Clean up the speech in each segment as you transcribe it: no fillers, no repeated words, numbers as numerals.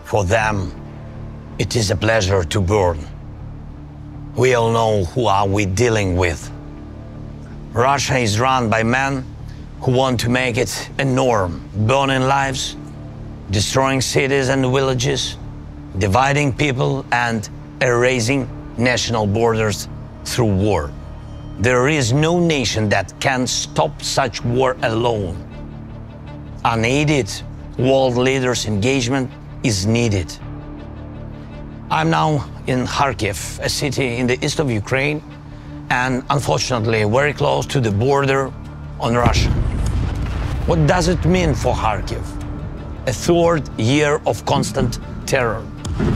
For them, it is a pleasure to burn. We all know who are we dealing with. Russia is run by men who want to make it a norm, burning lives, destroying cities and villages, dividing people and erasing national borders through war. There is no nation that can stop such war alone. Unaided world leaders' engagement is needed. I'm now in Harkif, a city in the east of Ukraine, and unfortunately very close to the border on Russia. What does it mean for Harkif? A third year of constant terror.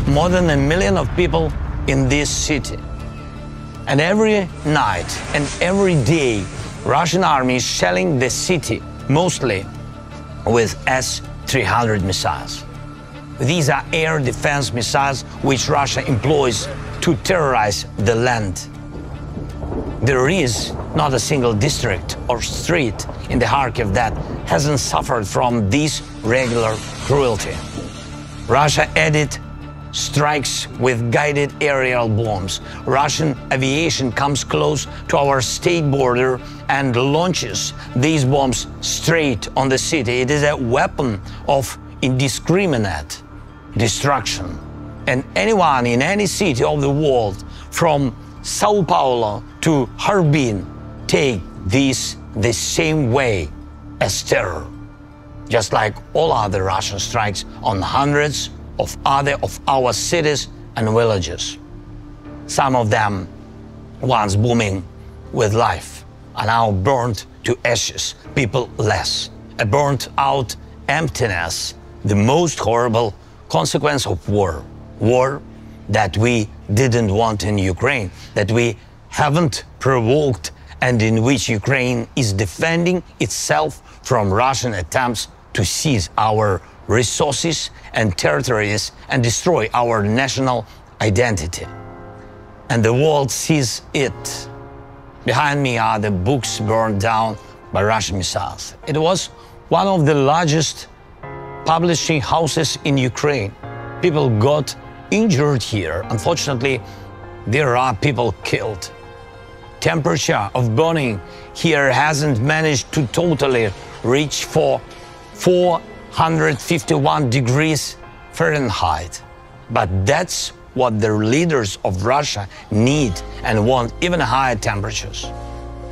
More than 1 million of people in this city. And every night and every day, Russian army is shelling the city, mostly with S-300 missiles. These are air defense missiles which Russia employs to terrorize the land. There is not a single district or street in the Kharkiv that hasn't suffered from this regular cruelty. Russia added strikes with guided aerial bombs. Russian aviation comes close to our state border and launches these bombs straight on the city. It is a weapon of indiscriminate destruction. And anyone in any city of the world, from Sao Paulo to Harbin, take this the same way as terror, just like all other Russian strikes on hundreds of other of our cities and villages. Some of them, once booming with life, are now burned to ashes, people less. A burnt out emptiness, the most horrible consequence of war. War that we didn't want in Ukraine, that we haven't provoked, and in which Ukraine is defending itself from Russian attempts to seize our resources and territories and destroy our national identity. And the world sees it. Behind me are the books burned down by Russian missiles. It was one of the largest publishing houses in Ukraine. People got injured here. Unfortunately, there are people killed. Temperature of burning here hasn't managed to totally reach for 451 degrees Fahrenheit. But that's what the leaders of Russia need and want, even higher temperatures.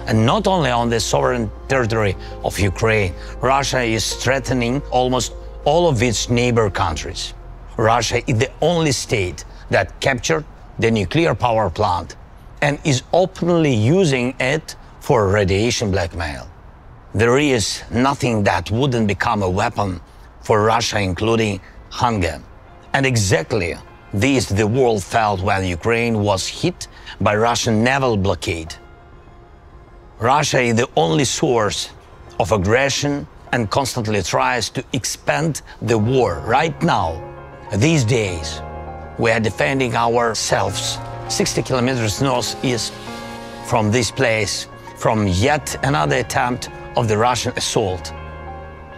And not only on the sovereign territory of Ukraine, Russia is threatening almost all of its neighbor countries. Russia is the only state that captured the nuclear power plant and is openly using it for radiation blackmail. There is nothing that wouldn't become a weapon for Russia, including hunger. And exactly this the world felt when Ukraine was hit by Russian naval blockade. Russia is the only source of aggression and constantly tries to expand the war. Right now, these days, we are defending ourselves 60 kilometers northeast from this place, from yet another attempt of the Russian assault.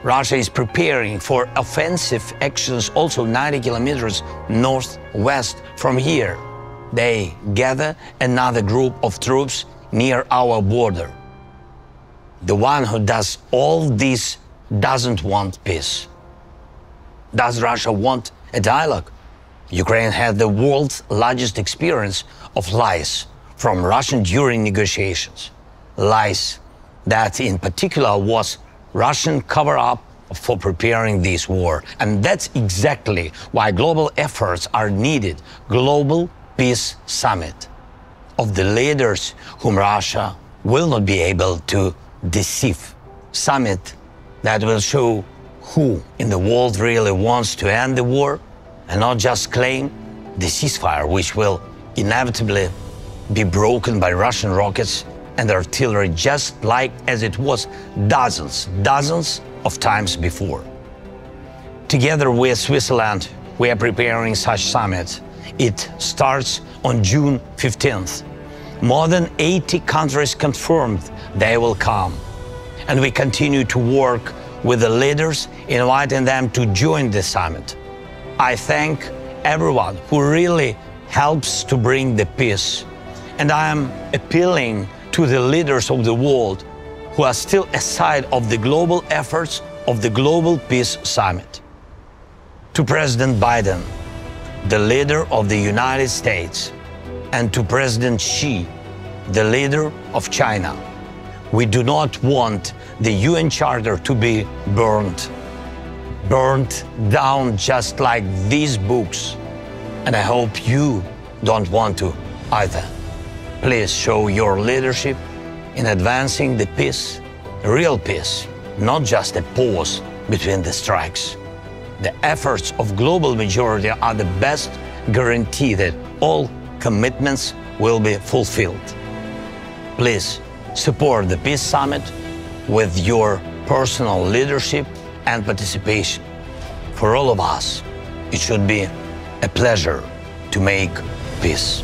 Russia is preparing for offensive actions also 90 kilometers northwest from here. They gather another group of troops near our border. The one who does all this doesn't want peace. Does Russia want a dialogue? Ukraine had the world's largest experience of lies from Russia during negotiations. Lies that in particular was Russian cover-up for preparing this war. And that's exactly why global efforts are needed. Global Peace Summit of the leaders whom Russia will not be able to deceive. Summit that will show who in the world really wants to end the war and not just claim the ceasefire, which will inevitably be broken by Russian rockets and artillery, just like as it was dozens of times before. Together with Switzerland, we are preparing such summit. It starts on June 15th. More than 80 countries confirmed they will come. And we continue to work with the leaders, inviting them to join the summit. I thank everyone who really helps to bring the peace. And I am appealing to the leaders of the world who are still aside of the global efforts of the Global Peace Summit. To President Biden, the leader of the United States, and to President Xi, the leader of China, we do not want the UN Charter to be burned down just like these books. And I hope you don't want to either. Please show your leadership in advancing the peace, real peace, not just a pause between the strikes. The efforts of global majority are the best guarantee that all commitments will be fulfilled. Please support the Peace Summit with your personal leadership and participation. For all of us, it should be a pleasure to make peace.